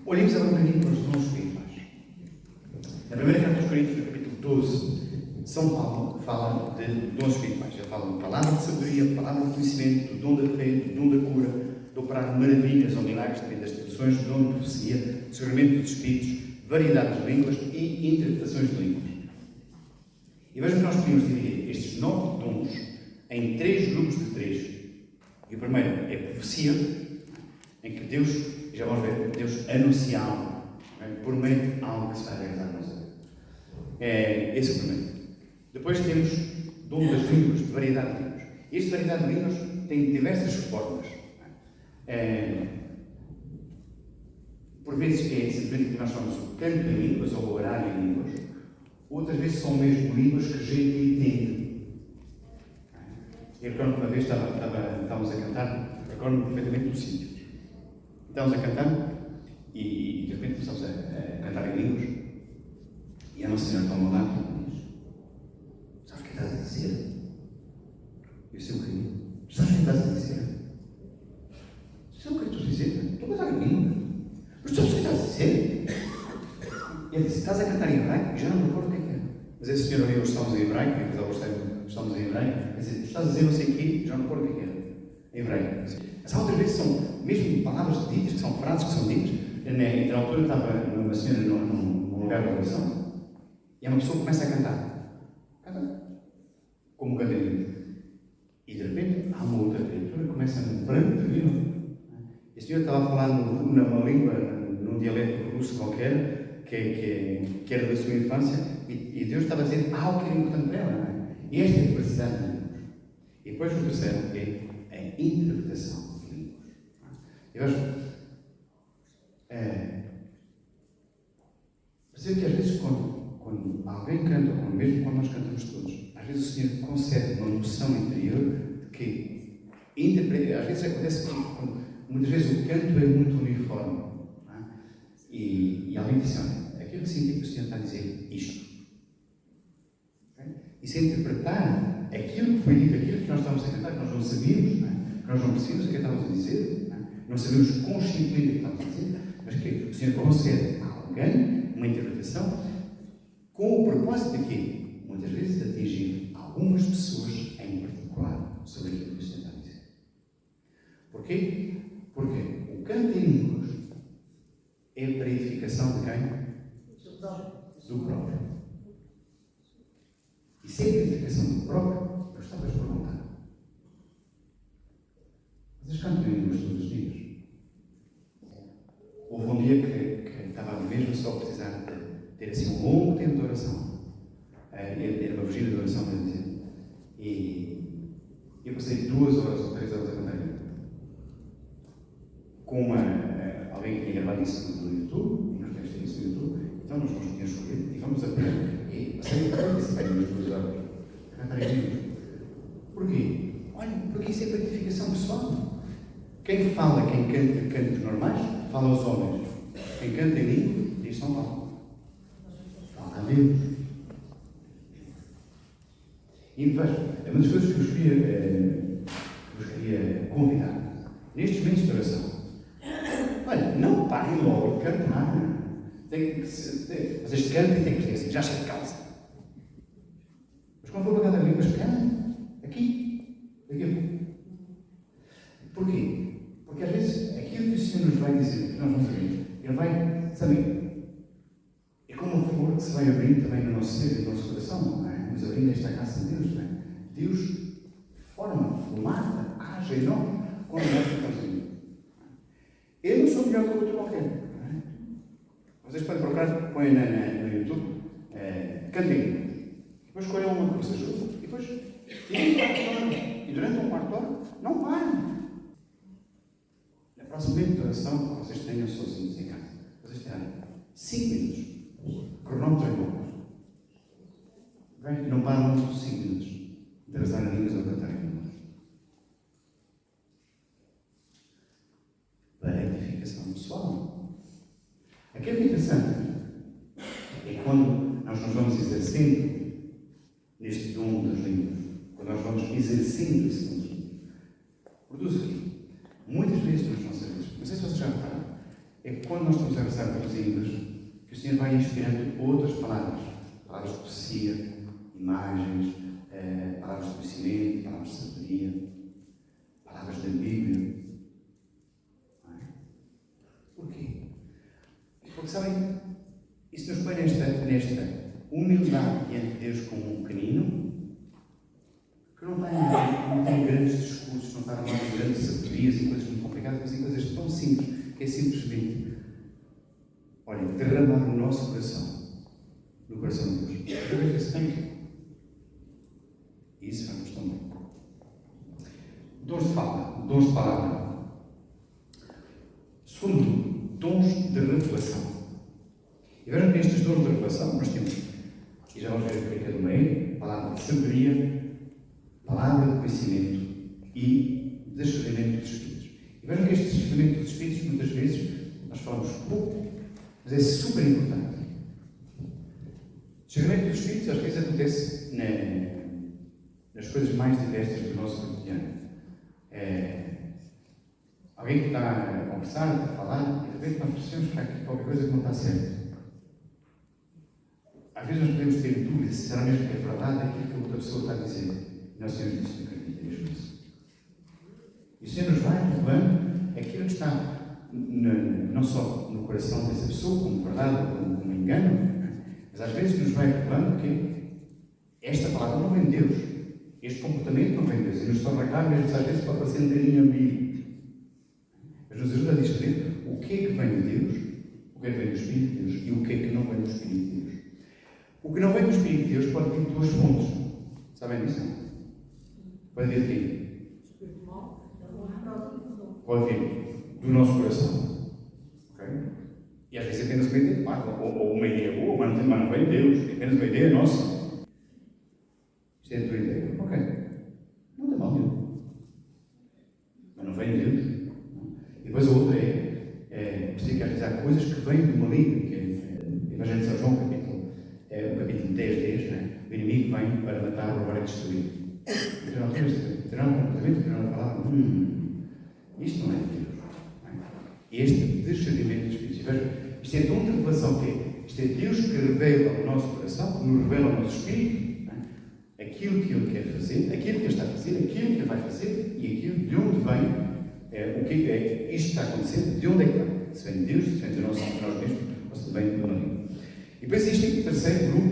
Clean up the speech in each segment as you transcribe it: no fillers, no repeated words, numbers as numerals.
Olhemos agora um bocadinho para os dons espirituais. Na primeira carta aos Coríntios, no capítulo 12, São Paulo fala de dons espirituais. Ele fala de palavra de sabedoria, palavra de conhecimento, do dom da fé, do dom da cura, do operar maravilhas ou milagres, depende das traduções, do dom de profecia, discernimento dos espíritos, variedade de línguas e interpretações de línguas. E vejam que nós podemos dividir estes 9 dons em 3 grupos de 3. E o primeiro é profecia, em que Deus, já vamos ver, Deus anuncia algo, por meio de algo que se vai realizar na nossa vida. Esse é o primeiro. Depois temos dom das línguas, de variedade de línguas. Este variedade de línguas tem diversas formas. Por vezes é simplesmente que nós chamamos o canto em línguas ou o orar em línguas. Outras vezes são mesmo línguas que a gente entende. Eu recordo que uma vez estávamos a cantar, recordo-me perfeitamente do sítio. Estávamos a cantar e de repente começamos a cantar em línguas. E a Nossa Senhora está ao meu lado e diz: sabes o que estás a dizer? Eu sei o que. Sabes o que estás a dizer? Sei o que estou a dizer? Estou a cantar em língua. Mas sabes o que estás a dizer? E ele disse: estás a cantar em hebraico? Já não me recordo o que é. Mas esse senhor ouviu os salmos em hebraico, e depois os salmos em hebraico. Quer dizer, estás a dizer não sei o quê, já não me recordo o que é. Em hebraico. Mas outras vezes são mesmo palavras ditas, que são frases que são ditas. Na altura estava uma senhora num lugar de oração. E uma pessoa começa a cantar. Canta. Como canta ele. E de repente há uma outra criatura que começa a pranto terrível. E a senhora estava a falar numa língua, num dialeto russo qualquer, que era da sua infância, e Deus estava a dizer algo que era importante para ela. Não é? E esta é a diversidade de línguas. E depois o terceiro é a interpretação de línguas. E vejo, percebo que às vezes quando alguém canta, ou mesmo quando nós cantamos todos, às vezes o Senhor concede uma noção interior de que às vezes acontece que muitas vezes o canto é muito uniforme. Não é? E alguém diz: olha, aquilo que senti que o Senhor está a dizer isto. Okay? E se interpretar aquilo que foi dito, aquilo que nós estamos a cantar, que nós não sabíamos, não é? Que nós não percebemos o que estávamos a dizer, não sabemos conscientemente o que estávamos a dizer, mas que o Senhor concede a alguém uma interpretação com o propósito de quê? Muitas vezes de atingir algumas pessoas em particular sobre aquilo que o Senhor está a dizer. Porquê? Porque o canto em línguas é para a edificação de quem? Do próprio. E se é para a edificação do próprio, eu estava a perguntar: vocês cantam em línguas todos os dias? Houve um dia que estava mesmo só a precisar de ter assim um longo tempo de oração. Era uma vigília de oração, para dizer. E eu passei 2 horas ou 3 horas a cantar em língua. Com alguém que tinha gravado isso no YouTube, e nós temos ter isso no YouTube, então nós vamos poder escolher e vamos aprender. E passei umas 2 horas a cantar em línguas. Porquê? Olha, porque isso é para edificação pessoal. Quem fala, quem canta cantos normais, fala aos homens. Quem canta em língua, diz São Paulo. Fala a Deus. E veja, é uma das coisas que eu vos queria convidar. Nestes momentos de oração, olha, não parem logo de cantar. Vocês cantam e têm que dizer assim: já chega de casa. Mas quando for para cada línguas, cantem. Aqui. Daqui a pouco. Porquê? Porque às vezes aquilo que o Senhor nos vai dizer, que nós não sabemos, Ele vai saber. É como uma flor que se vai abrindo também no nosso ser e no nosso coração, não é? Nos abrindo esta casa de Deus, não é? Deus forma, formata, age em nós quando nós estamos ali. Eu não sou melhor do que outro qualquer. Não é? Vocês podem procurar, põem no YouTube, cantem. Depois escolham uma que vos ajude, e depois tirem um quarto de hora. E durante um quarto de hora, não parem. Na próxima vez de oração, que vocês tenham sozinhos em casa, vocês terão 5 minutos. Cronómetro em mãos. Não param uns 5 minutos de rezar em línguas ou cantar em línguas. Para a edificação pessoal. Aquilo que é interessante é quando nós nos vamos exercendo neste dom das línguas, quando nós vamos exercendo esse dom, produz aqui. Muitas vezes nas nossas vidas, não sei se vocês já repararam, é que quando nós estamos a rezar pelas línguas, que o Senhor vai inspirando outras palavras. Palavras de poesia, imagens, palavras de conhecimento, palavras de sabedoria, palavras da Bíblia. Não é? Porquê? Porque, sabem, isso nos põe nesta humildade diante de Deus como um pequenino, que não tem grandes discursos, não está a falar de grandes sabedorias e coisas muito complicadas, mas em coisas tão simples, que é simplesmente, olha, derramar o nosso coração no coração de Deus. Através desse tempo. E isso faz-nos tão bem. Dons de fala, dons de palavra. Segundo, dons de revelação. E vejam que nestes dons de revelação nós temos, e já vamos ver a clica do meio, palavra de sabedoria, palavra de conhecimento e discernimento dos Espíritos. E vejam que este discernimento dos Espíritos, muitas vezes, nós falamos pouco, mas é super importante. O discernimento dos Espíritos às vezes acontece nas coisas mais diversas do nosso cotidiano. Alguém que está a conversar, a falar, e de repente nós percebemos que há aqui qualquer coisa que não está certa. Às vezes nós podemos ter dúvidas se será mesmo que é verdade aquilo que a outra pessoa está a dizer. E nós temos disso, acredita mesmo nisso. E o Senhor nos vai revelando aquilo que está não só no coração dessa pessoa, como verdade, como engano, mas às vezes nos vai revelando que esta palavra não vem de Deus. Este comportamento não vem de Deus. E nos torna claro, mesmo às vezes pode parecer um bocadinho ambíguo. Mas nos ajuda a discernir o que é que vem de Deus, o que é que vem do Espírito de Deus e o que é que não vem do Espírito de Deus. O que não vem do Espírito de Deus pode vir de duas fontes. Sabem disso? Pode vir de quê? Pode vir do nosso coração. Okay? E às vezes é apenas uma ideia, ou uma ideia boa, mas não vem de Deus, é apenas uma ideia nossa. Isto é a tua ideia. Ok. Não tem mal nenhum. Mas não vem de Deus. Não. E depois a outra preciso que às vezes há coisas que vêm do maligno, que é Evangelho de São João, o capítulo 10, não é? O inimigo vem para matar, roubar e destruir. Então nós temos que ter um comportamento, ter uma palavra. Isto não é de Deus. Não é? E este discernimento dos Espíritos. Vejam, isto é dom de revelação que é. Isto é Deus que revela ao nosso coração, que nos revela ao nosso espírito, não é? Aquilo que Ele quer fazer, aquilo que Ele está a fazer, aquilo que Ele vai fazer e aquilo de onde vem, o que é isto que está acontecendo, de onde é que vem. Se vem de Deus, se vem de nós mesmos, ou se vem do maligno. E depois existe o terceiro grupo,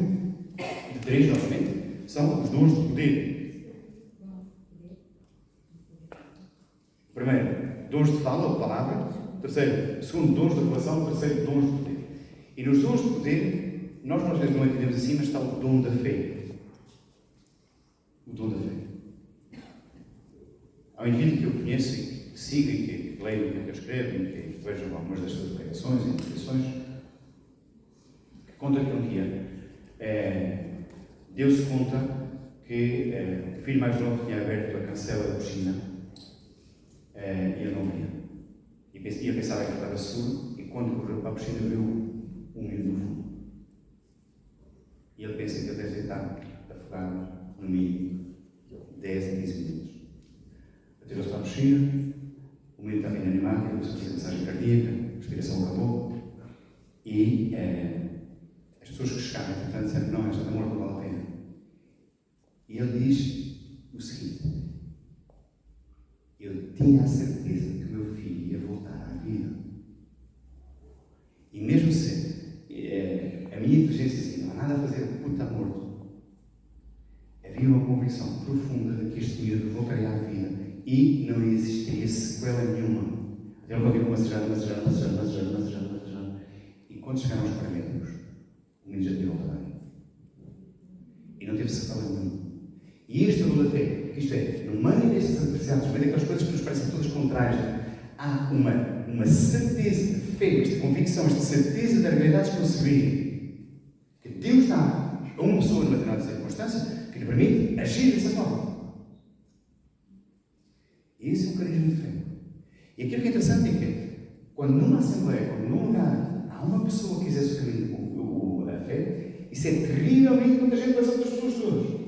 de 3 novamente, são os dons de poder. Primeiro, dons de fala ou palavra. Terceiro, segundo, dons de revelação. Terceiro, dons de poder. E nos dons de poder, nós às vezes não entendemos assim, mas está o dom da fé. O dom da fé. Há um indivíduo que eu conheço e que siga e que leia o que ele escreve e que veja algumas das suas pregações e interpretações, que conta que um dia Deus conta que o filho mais novo tinha aberto a cancela da piscina e ele não via. E eu pensava que ele estava seguro, e quando correu para a piscina viu um milho no fundo. E ele pensa que ele deve estar afogado no mínimo 10 a 15 minutos. Atirou-se para a piscina, o menino estava inanimado, ele começou a fazer massagem cardíaca, a respiração acabou, e as pessoas que chegaram, portanto, disseram que não, esta está morta, não vale a pena. E ele diz o seguinte: eu tinha a certeza que o meu filho ia voltar à vida. E mesmo se a minha inteligência dizia, não há nada a fazer, o puto está morto, havia uma convicção profunda de que este miúdo voltaria à vida e não existiria sequela nenhuma. Ele continuou massageando. E quando chegaram aos paramédicos, o menino já tinha voltado. E não teve sequela nenhuma. E este é o dom da fé. Isto é, no meio destas adversidades, no meio daquelas coisas que nos parecem todas contrárias, há uma certeza de fé, esta convicção, esta certeza da realidade concebida, que Deus dá a uma pessoa numa determinada circunstância que lhe permite agir dessa forma. E esse é o carisma de fé. E aquilo que é interessante é que, quando numa assembleia, quando num lugar, há uma pessoa que exerce o caminho, a fé, isso é terrivelmente contagiante para as outras pessoas todas.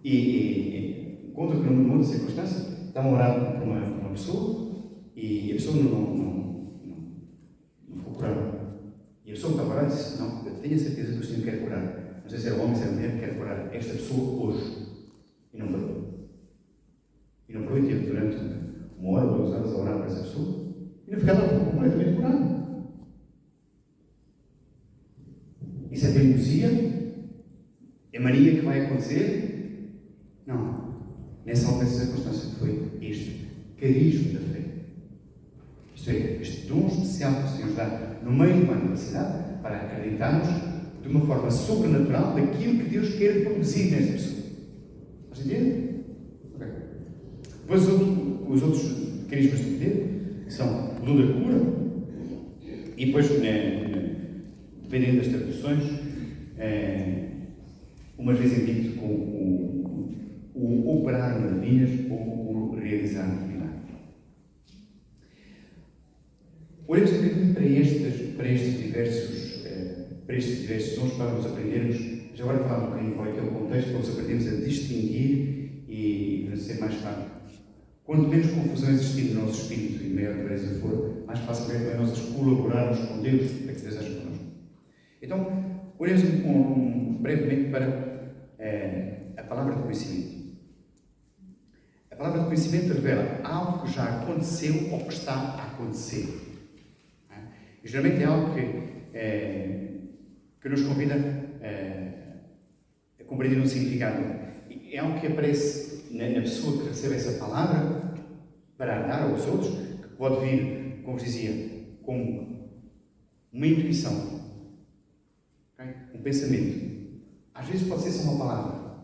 E encontro que numa outra circunstância, estavam a orar por uma pessoa E a pessoa não ficou curada. E a pessoa que estava lá disse: não, eu tenho a certeza que o Senhor quer curar. Não sei se era homem, se era mulher, quer curar esta pessoa hoje. E não parou. E não parou e teve durante 1 hora, 2 horas a orar para essa pessoa. E no final ela ficou completamente curada. Isso é teimosia? É mania que vai acontecer? Não. Nessa circunstância foi este carisma da fé. Isto é, este dom especial que o Senhor dá no meio de uma adversidade para acreditarmos de uma forma sobrenatural daquilo que Deus quer produzir nesta pessoa. Vocês entendem? Ok. Depois os outros carismas de poder, que são o dom da cura, e depois, dependendo das traduções, umas vezes é dito com o operar maravilhas ou o realizar milagres. Olhemos um bocadinho para estes diversos dons para nos aprendermos, já agora falar um bocadinho qual é que é o contexto, para nos aprendermos a distinguir e para ser mais claro. Quanto menos confusão existir no nosso espírito e maior clareza for, mais fácil é nós colaborarmos com Deus para que Deus haja connosco. Então, olhemos brevemente para a palavra de conhecimento. A palavra de conhecimento revela algo que já aconteceu ou que está a acontecer. E geralmente é algo que nos convida a compreender um significado. É algo que aparece na pessoa que recebe essa palavra para dar aos outros, que pode vir, como vos dizia, como uma intuição, okay? Um pensamento. Às vezes pode ser só uma palavra,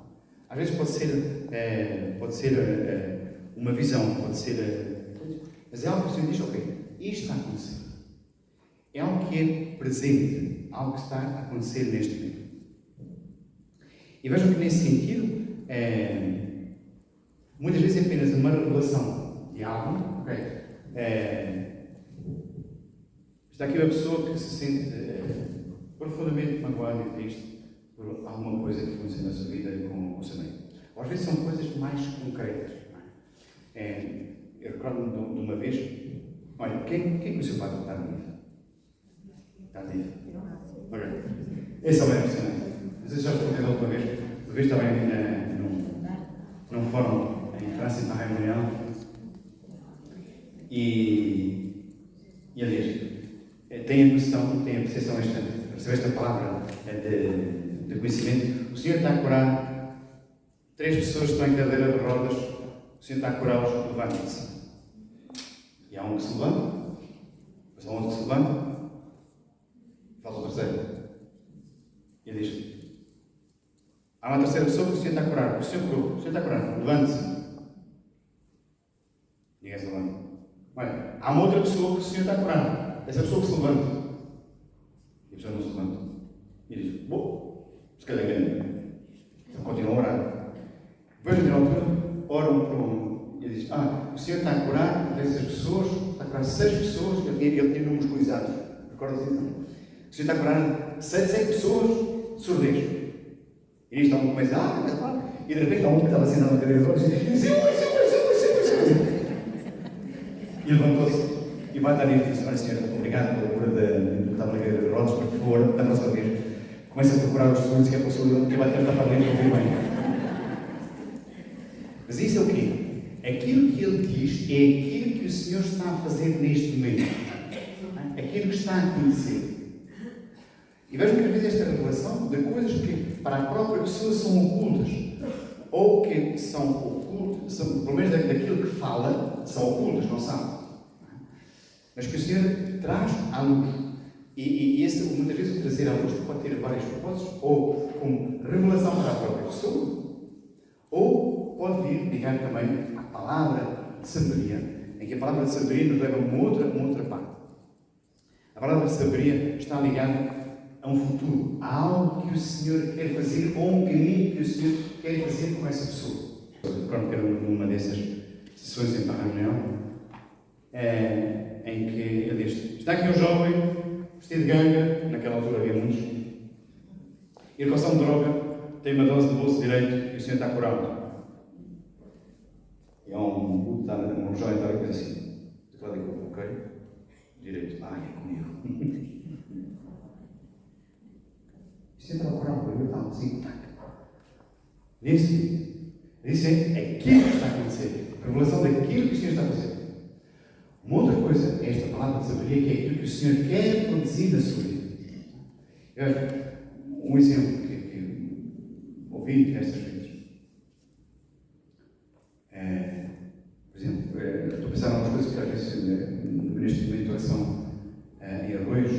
às vezes pode ser uma visão, pode ser. Mas é algo que o Senhor diz: ok, isto está a acontecer. É algo que é presente, algo que está a acontecer neste momento. E vejam que nesse sentido, muitas vezes é apenas uma revelação de algo. Okay? Está aqui uma pessoa que se sente profundamente magoada e triste por alguma coisa que aconteceu na sua vida com o seu marido. Ou às vezes são coisas mais concretas. Não é? Eu recordo-me de uma vez: olha, quem que o seu pai está vivo? Está vivo? Ok. Esse é o bem impressionante. Não sei se já respondi da última vez. Uma vez estava num fórum em França, em Paris Mundial, e aliás, tem a noção, tem a percepção recebe esta palavra de conhecimento. O Senhor está a curar 3 pessoas que estão em cadeira de rodas, o Senhor está a curá-los, levantem-se. E há um que se levanta, depois há outro que se levanta, fala o terceiro. E ele diz: há uma terceira pessoa que o Senhor está a curar, o Senhor curou, o Senhor está a curar, levante-se. Ninguém se levanta. Olha, há uma outra pessoa que o Senhor está a curar, essa pessoa que se levanta. E a pessoa não se levanta. E ele diz: bom, se calhar ganha. Então continua a orar. Depois, na altura, oram para um. E ele diz: o Senhor está a curar dessas pessoas, está a curar 6 pessoas, ele tem números coisados. Recorda-se então? O Senhor está a curar 7 pessoas de surdez. E nisto algum começa: e de repente há um que estava sentado na cadeira de rodas e diz: sim. E levantou-se e vai dar e disse: olha, Senhor, obrigado pela cura de estar na cadeira de rodas, mas por favor, da próxima vez, começa a procurar os surdos, que é para o surdo que vai tentar para dentro e ouvir bem. Mas isso é o quê? Aquilo que ele diz é aquilo que o Senhor está a fazer neste momento. Aquilo que está a acontecer. E vejam que às vezes esta revelação de coisas que para a própria pessoa são ocultas, ou que são ocultas, pelo menos daquilo que fala, são ocultas, não são. Mas que o Senhor traz à luz. E esse, muitas vezes, o trazer à luz pode ter vários propósitos, ou como revelação para a própria pessoa, ou pode vir ligar também à palavra de sabedoria, em que a palavra de sabedoria nos leva a uma outra parte. A palavra de sabedoria está ligada a um futuro, a algo que o Senhor quer fazer, ou um caminho que o Senhor quer fazer com essa pessoa. Eu recordo que era numa dessas sessões em Parranel, em que ele diz: está aqui um jovem vestido de ganga, naquela altura havia muitos, e a relação de droga, tem uma dose de bolso direito e o Senhor está curado. E há um jovem está a dizer assim: Cláudia com o bloqueio. Direito. É comigo. Isto entra ao coral, eu estava assim. Isso é aquilo que está a acontecer. A revelação daquilo que o Senhor está a fazer. Uma outra coisa é esta palavra de sabedoria, que é aquilo que o Senhor quer produzir na sua vida. Um exemplo que ouvi diversas vezes. Por exemplo, estou a pensar em algumas coisas que às vezes, neste momento de oração em Arroios,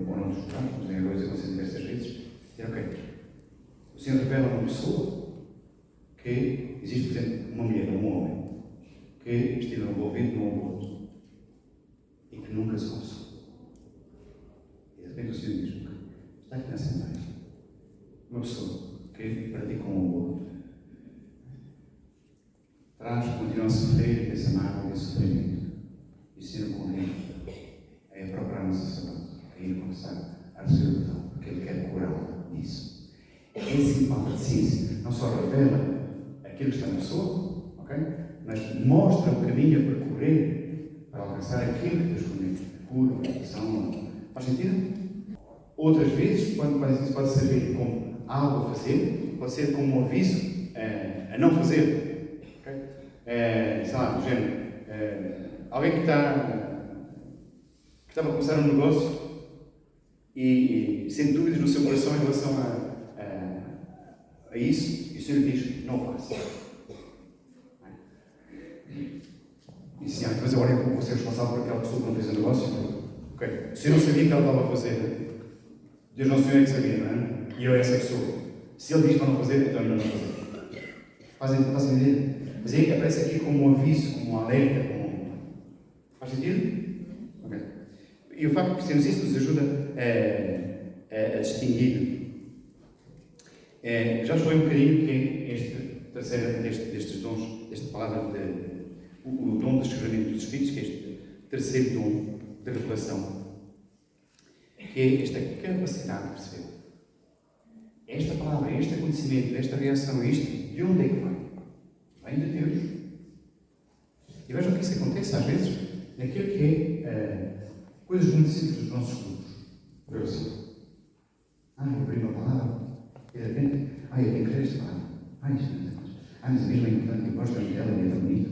ou não nos lugares, mas em Arroios aconteceu diversas vezes, dizer, ok, o Senhor revela uma pessoa que existe, por exemplo, uma mulher ou um homem que esteve envolvido num aborto e que nunca se confessou. E de repente o Senhor diz, está aqui na Assembleia uma pessoa que pratica um aborto, continua a sofrer essa mágoa e esse sofrimento. E o Senhor convida a procurar um sacerdote, a ir confessar, a receber perdão, porque Ele quer curá-la disso. É assim que a ciência não só revela aquilo que está na pessoa, ok? Mas mostra o caminho a percorrer para alcançar aquilo que Deus promete. Cura, proteção. Faz sentido? Outras vezes, quando isso pode servir como algo a fazer, pode ser como um aviso a não fazer. Okay? Sei lá, do género. Alguém que estava a começar um negócio e sente dúvidas no seu coração em relação a isso, e o Senhor diz, não faça. E sim, mas agora eu vou ser responsável por aquela pessoa que não fez o negócio. Ok. Se eu não sabia que ela estava a fazer, Deus não sabia que sabia, não é? E eu essa pessoa. Se Ele diz para não fazer, então eu não fazer. Fazem ideia? Mas aí aparece aqui como um aviso, como um alerta, como... Faz sentido? Ok. E o facto de percebermos isso nos ajuda a distinguir. Já falei um bocadinho que é este terceiro destes dons, desta palavra, o dom do discernimento dos Espíritos, que é este terceiro dom da revelação, que é esta capacidade de perceber. Esta palavra, este acontecimento, esta reação, isto, de onde é que vem? Vem de Deus. E vejam que isso acontece às vezes naquilo que é coisas muito simples dos nossos grupos. Eu assim, eu abri uma palavra, e de repente, eu tenho que ler esta palavra. Mas a mesma é importante, eu gosto dela, é tão bonita,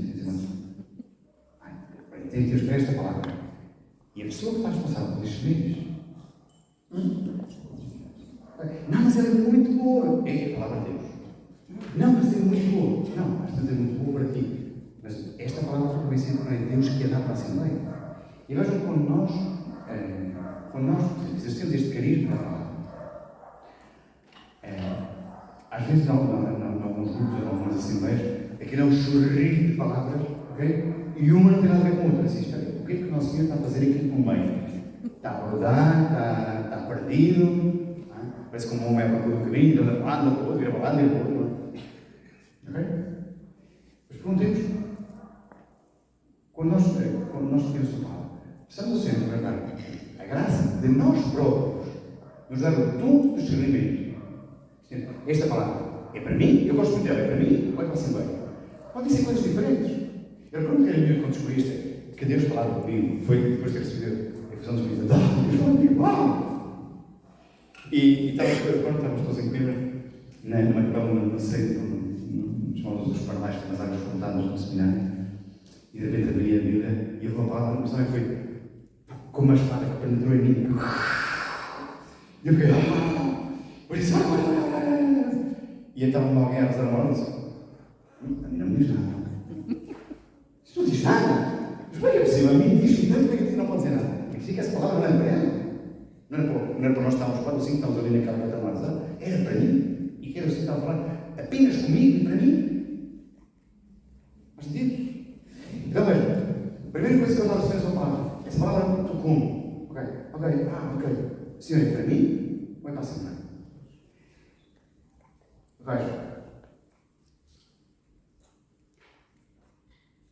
tem que ter esta palavra. E a pessoa que está responsável por estes meios, não, mas ela é muito boa. É a palavra de Deus. Não, mas é muito boa. Não, mas é muito boa para ti. Mas esta palavra foi convencida por Deus que a dá para a Assembleia. E vejam quando nós exercemos este carisma da palavra, às vezes, em alguns grupos, em algumas Assembleias, aquilo é um chorrilho de palavras, ok? E uma não tem nada a ver com a outra. Assim, espera, o que é que o nosso Senhor está a fazer aqui no meio? Está a rodar, está perdido, parece como um homem para todo o caminho, anda para o outro, vira para lá, vira para o outro. Ok? Mas perguntemos, quando nós temos uma palavra, estamos sempre a lembrar a graça de nós próprios, nos dar o dom do discernimento. Esta palavra é para mim, eu gosto muito dela, é para mim, vai para a Assembleia. Podem ser coisas diferentes. Eu recordo que era miúdo quando descobri isto, que Deus falava comigo, foi depois de ter recebido a infusão dos Espíritos. Deus falava comigo, uau! E quando estávamos todos em Coimbra, numa capela, não sei, nos modos dos Parnais, nas águas frontadas no seminário, e de repente abri a Bíblia e houve uma palavra, mas também foi como uma espada que penetrou em mim. E eu fiquei, depois disse, e então alguém a rezar uma hora disse, a mim não me diz nada. Isto não diz nada. Mas bem, é possível, a mim diz-me tanto que a ti não pode dizer nada. E fica essa palavra não é para ela. Não era para nós estarmos 4 ou 5, estamos ali naquela patamar. Era para mim. E quero assim estar a falar apenas comigo e para mim. Faz sentido? Então veja, a primeira coisa que nós recebemos uma palavra, essa palavra tocou-me. Ok. Senhor, é para mim ou é para a Assembleia? Veja.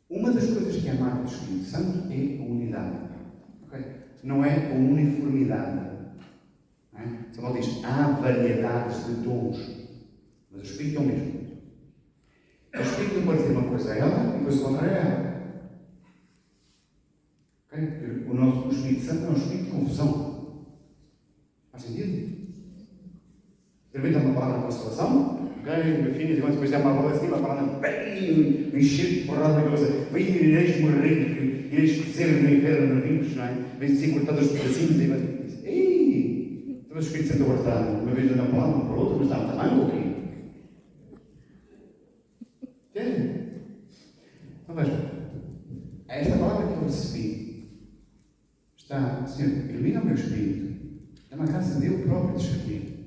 Uma das coisas que é a marca do Espírito Santo é a unidade. Okay? Não é a uniformidade. Não é? São Paulo diz, há variedades de dons, mas o Espírito é o mesmo. O Espírito não pode dizer uma coisa a ela e depois o contrário a ela. Okay? Porque o Espírito Santo é um espírito de confusão. Faz sentido? De repente há uma palavra de consolação, ok? Meu filho, depois há uma palavra assim, uma palavra bem encher de porrada na cabeça. Vem ireis morrer, ireis crescer no inferno, no vírus, não é? Vem ser cortados aos pedacinhos e vai dizer: ei! Todo o Espírito Santo agora está uma vez dando a palavra, uma para outra, mas está tamanho ou quê? Entende? Então veja, esta palavra que eu recebi está, Senhor, ilumina o meu espírito, é uma graça de eu próprio discernir.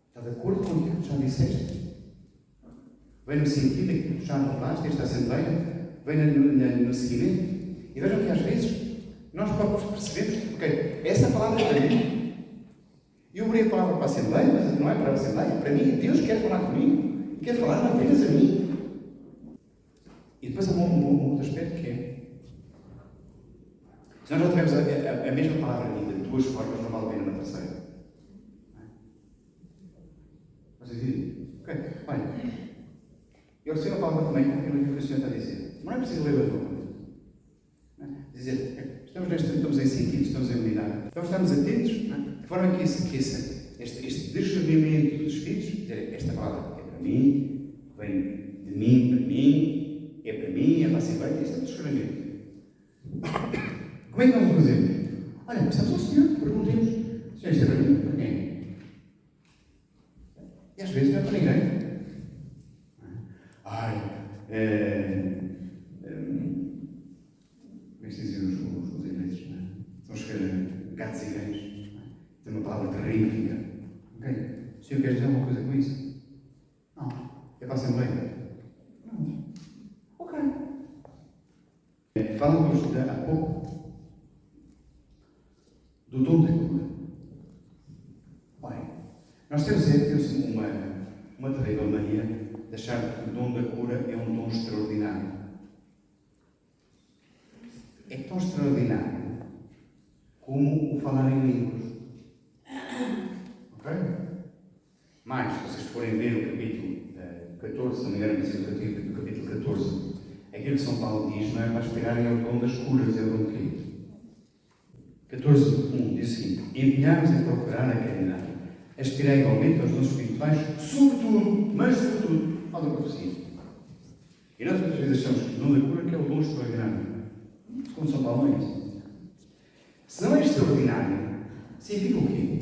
Está de acordo com aquilo que já disseste? Vem no sentido daquilo que já revelaste, esta assembleia, vem no seguimento. E vejam que às vezes nós próprios percebemos, ok, essa palavra é para mim. Eu abri a palavra para a assembleia, mas não é para a assembleia, é para mim. Deus quer falar comigo e quer falar apenas a mim. E depois há um outro aspecto que é: se nós já tivemos a mesma palavra dita de duas formas, não vale a pena uma terceira. Vocês dizem: ok, olha, eu recebo a palavra também com aquilo que o Senhor está a dizer. Mas não é preciso ler a tua coisa. Dizer, estamos em sentido, estamos em unidade. Então estamos atentos, de forma que este discernimento dos Espíritos, dizer, esta palavra é para mim, vem de mim para mim, é para mim, é para a Assembleia, isto é discernimento. Como é que nós o fazemos? Olha, começamos ao Senhor, perguntemos: Senhor, isto é para mim, para quem? E às vezes não é para ninguém. Como é que se dizem os ingleses? São os gatos e cães. Tem uma palavra terrífica. Ok? O Senhor quer dizer alguma coisa com isso? Não. É para a Assembleia? Não. Ok. Falamos há pouco do dom da cura. Olha, nós temos uma terrível mania de achar que o dom da cura é um dom extraordinário. É tão extraordinário como o falar em línguas. Ok? Mas, se vocês forem ver o capítulo 14, se não me engano, o capítulo 14, aquilo que São Paulo diz, não é para aspirarem ao dom das curas, é o dom de quê? 14:1 diz o seguinte: empenhar-nos em procurar a caridade, aspirar igualmente aos dons espirituais, sobretudo, mas sobretudo, ao da profecia. E nós muitas vezes achamos que o dom da cura que é o dom extraordinário. Como São Paulo não é isso. Se não é extraordinário, significa o quê?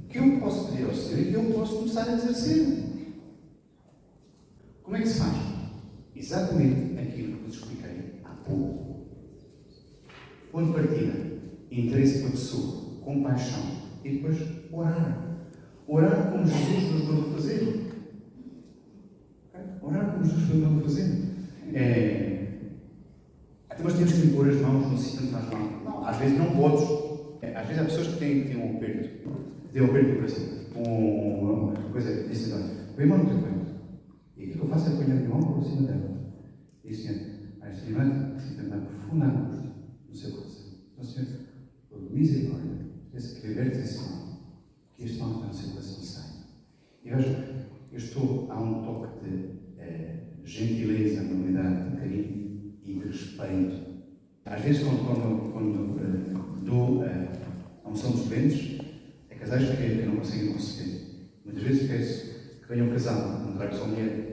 Que eu posso pedir ao Senhor e que eu posso começar a exercer. Como é que se faz? Exatamente aquilo que vos expliquei há pouco. Ponto de partida: interesse pela pessoa, compaixão e depois orar. Orar como Jesus nos mandou fazer. Okay? Orar como Jesus nos mandou fazer. Até nós temos que impor as mãos no sítio onde faz mal. Não, às vezes não podes. Às vezes há pessoas que têm um aperto. Têm um aperto do coração. Uma coisa desse então. Põe a mão no teu peito. E aquilo que eu faço é pôr a minha mão por cima dela. E Senhor, esta irmã sinta uma profunda angústia no seu coração. Então, Senhor, por misericórdia, que libertes esse mal, que este mal que está no seu coração saia. E veja, eu estou a um toque de gentileza, amabilidade, de carinho e de respeito. Às vezes, quando dou a unção dos doentes, é casais que não conseguem receber. Muitas vezes peço que venham casado, não trago só mulher.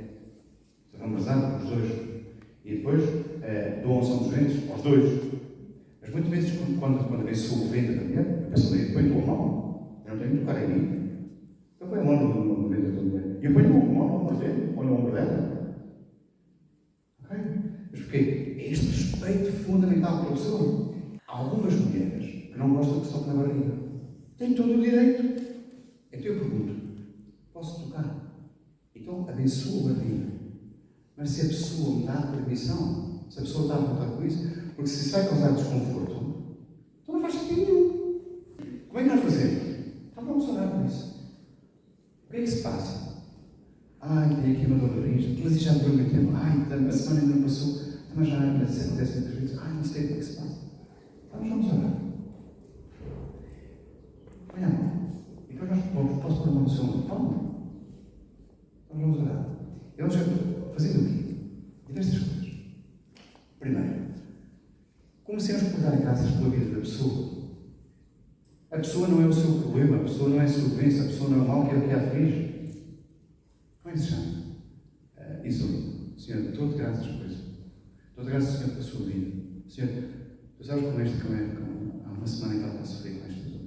Se vão casar, os dois. E depois dou a unção dos doentes aos dois. Mas muitas vezes, quando abençoo o ventre da mulher, eu peço a mulher: põe a tua mão. Eu não tenho que tocar em mim. Eu ponho a mão no ventre da mulher. E eu ponho a mão no ombro dele, ou no ombro dela. Ok? Mas porquê? É este respeito fundamental pela pessoa. Há algumas mulheres que não gostam que se toque na barriga. Têm todo o direito. Então eu pergunto: posso tocar? Então abençoo a barriga. Mas se a pessoa me dá a permissão, se a pessoa está a vontade com isso, porque se isso vai causar desconforto, então não faz sentido nenhum. Como é que nós fazemos? Então vamos orar por isso. O que é que se passa? Tenho aqui uma dor de barriga, mas já durou muito tempo. A semana ainda não passou, mas já isso acontece muitas vezes. Não sei o que é que se passa. Então vamos orar. Põe a mão. E depois nós posso pôr a mão no seu ombro. Então vamos orar. E vamos fazendo o quê? Diversas coisas. Primeiro, Comecemos por dar graças pela vida da pessoa. A pessoa não é o seu problema, a pessoa não é a sua doença, a pessoa não é o mal que a aflige. Como é que se chama? Isolde. Senhor, dou-te graças por isso. Dou-te graças, Senhor, pela sua vida. Senhor, tu sabes como há uma semana que ela está a sofrer com esta dor,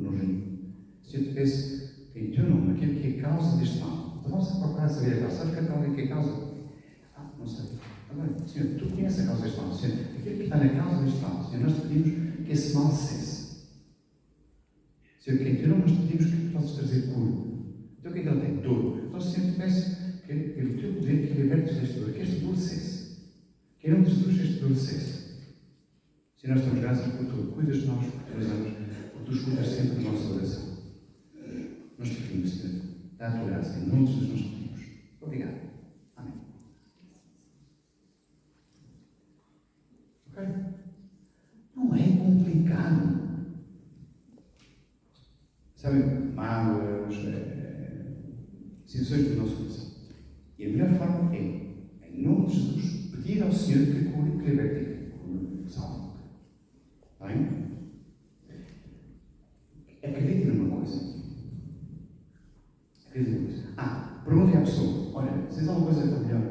no rim. Senhor, te peço que em teu nome, aquilo que é a causa deste mal, então vamos procurar saber a causa. Sabes que é a causa? Não sei. Agora, Senhor, tu conheces a causa deste mal. Senhor, aquilo que está na causa deste mal, Senhor, nós te pedimos que esse mal cesse. Senhor, que em teu nome nós te pedimos que tu possas trazer cura. Então o que é que ela tem? Dor. Então, Senhor, te peço que o teu poder que libertes desta dor, que esta dor cesse. Que em nome de Jesus esta dor cesse. Senhor, nós damos graças por tu. Cuidas de nós, porque tu nos amas, porque tu escutas sempre a nossa oração. Nós te pedimos, Senhor, dá a tua graça. Em nome de Jesus nós te pedimos. Obrigado. Amém. Ok? Não é complicado. Sabem, mágoas, situações do nosso coração. E a melhor forma é, em nome de Jesus, pedir ao Senhor que cure, que liberte e que cure, salve. Bem? Acreditem numa coisa. Acreditem numa coisa. Perguntem à pessoa: olha, vocês há uma coisa que está melhor?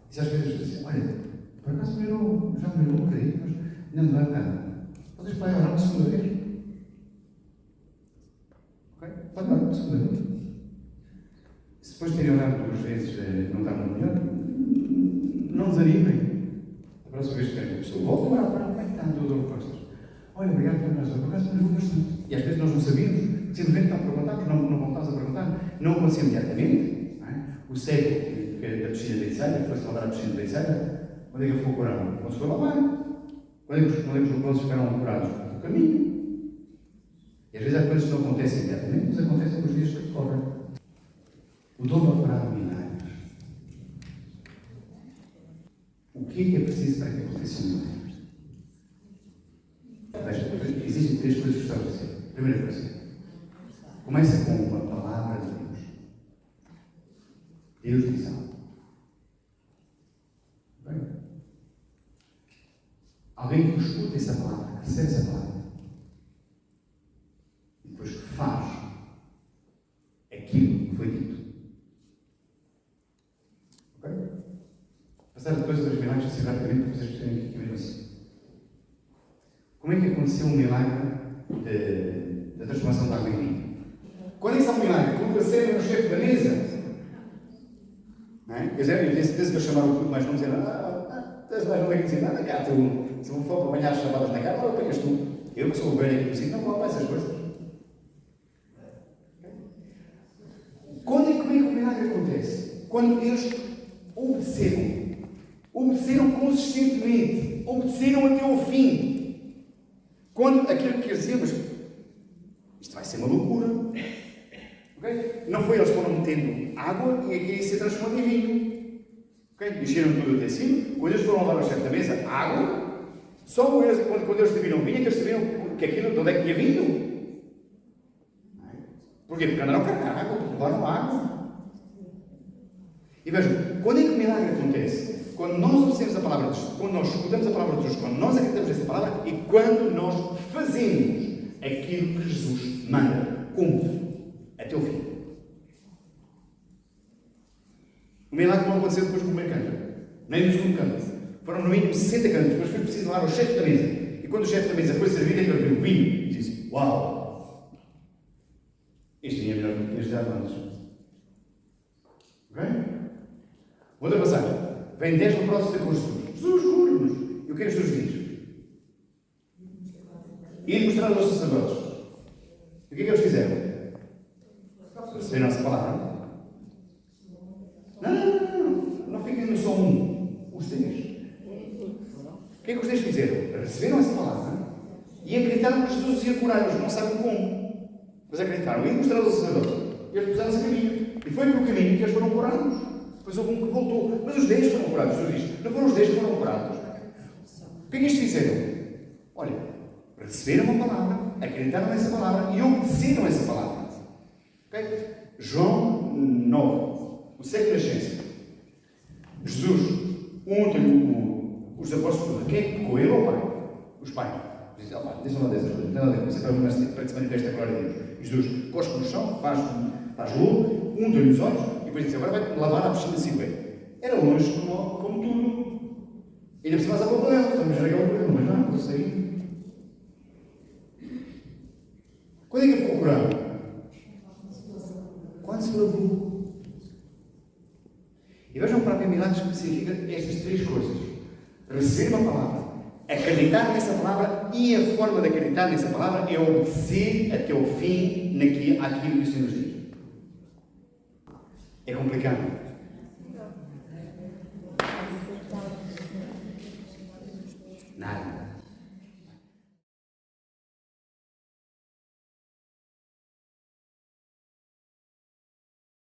E se às vezes dizem: olha, por acaso já melhorou, acredito, mas ainda me dá nada. Vocês podem orar uma segunda vez? Pode dar uma segunda vez. Se depois de terem orado 2 vezes não está muito melhor, não desanimem. A próxima vez que vem a pessoa, volta a orar, como é que está a tua dor de costas? Olha, obrigado pela nossa por acaso melhorou bastante. E às vezes nós não sabíamos, simplesmente não perguntávamos, não voltámos a perguntar, não aconteceu imediatamente. Não é? O cego da piscina de Eiceira, que foi-se lavar a piscina de Eiceira, quando é que ele ficou curado? Quando se foi lavar. Quando é que os leprosos ficaram curados? No caminho. E às vezes há coisas que não acontecem imediatamente, mas acontecem nos dias que decorrem. O dom de operar milagres. O que é preciso para que aconteça um milagre? Existem 3 coisas que gostava de dizer. Primeira coisa, começa com uma palavra de Deus. Deus diz algo. Bem? Alguém que escuta essa palavra, que recebe essa palavra, e depois faz aquilo que foi dito. Ok? Passar depois dos milagres assim rapidamente para vocês perceberem que é mesmo assim. Como é que aconteceu o milagre da transformação da água em vinho? Quando isso é um milagre, quando recebem o chefe da mesa, não é? Quer dizer, eu tenho certeza que eu chamaram o culto, mas não dizer tens mais não tem que dizer nada, cá tu, se não for para apanhar as chamadas na cara, não apanhas tu. Eu que sou o velho aqui do sítio, não vou para essas coisas. Como é que o milagre acontece? Quando eles obedeceram consistentemente, obedeceram até ao fim. Quando aquilo que eles diziam, mas isto vai ser uma loucura. Okay? Não foi eles foram metendo água e aqui se transformou em vinho. Okay? Encheram tudo até cima. Quando eles foram levar ao chefe da mesa água, só eles, quando eles serviram vinho, é que eles sabiam que aquilo de onde é que tinha vindo. Porquê? Porque andaram a carregar água, porque levaram água. E vejam, quando é que o milagre acontece? Quando nós obedecemos a palavra de Deus, quando nós escutamos a palavra de Deus, quando nós acreditamos nessa palavra e quando nós fazemos aquilo que Jesus manda, cumpre, até o fim. O milagre não aconteceu depois do primeiro canto, nem no segundo canto. Foram no mínimo 60 cantos, depois foi preciso levar ao chefe da mesa. E quando o chefe da mesa foi servir, ele viu o vinho e disse: uau! Este vinho é melhor do que este de antes. Ok? Outra passagem. Vem 10 leprosos ter com Jesus. Jesus, cura-nos. E o que é que Jesus diz? E mostrar aos sacerdotes. E o que é que eles fizeram? Receberam essa palavra? Não fiquem só um. Os 10. O que é que os 10 fizeram? Receberam essa palavra e acreditaram que Jesus ia curar. Eles não sabem como. Mas acreditaram. E mostraram aos sacerdotes. E eles puseram-se a caminho. E foi pelo caminho que eles foram curados. Depois houve um que voltou. Mas os 10 foram curados. Jesus diz: não foram os 10 que foram curados. O que é que eles fizeram? Olha, receberam uma palavra, acreditaram nessa palavra e obedeceram essa palavra. Okay? João 9, o século da ciência. Jesus unta-lhe Os apóstolos, quem é que pecou? Ele ou o pai? Os pais. Dizem, deixa lá dessas coisas, não tem nada a ver com isso, para que se manifeste a glória de Deus. E Jesus cospe no chão, faz lolo, unta-lhe os olhos, e depois diz, agora vai-te lavar à piscina de Siloé. Era longe como tudo. E ainda por cima, a boca dela, estamos a ver aquela coisa, mas não, isso aí. Quando é que ficou curado? Quando se lavou. E vejam para que milagres que significa estas três coisas: receber uma palavra, acreditar nessa palavra, e a forma de acreditar nessa palavra é obedecer até o fim àquilo que o Senhor nos diz. É complicado.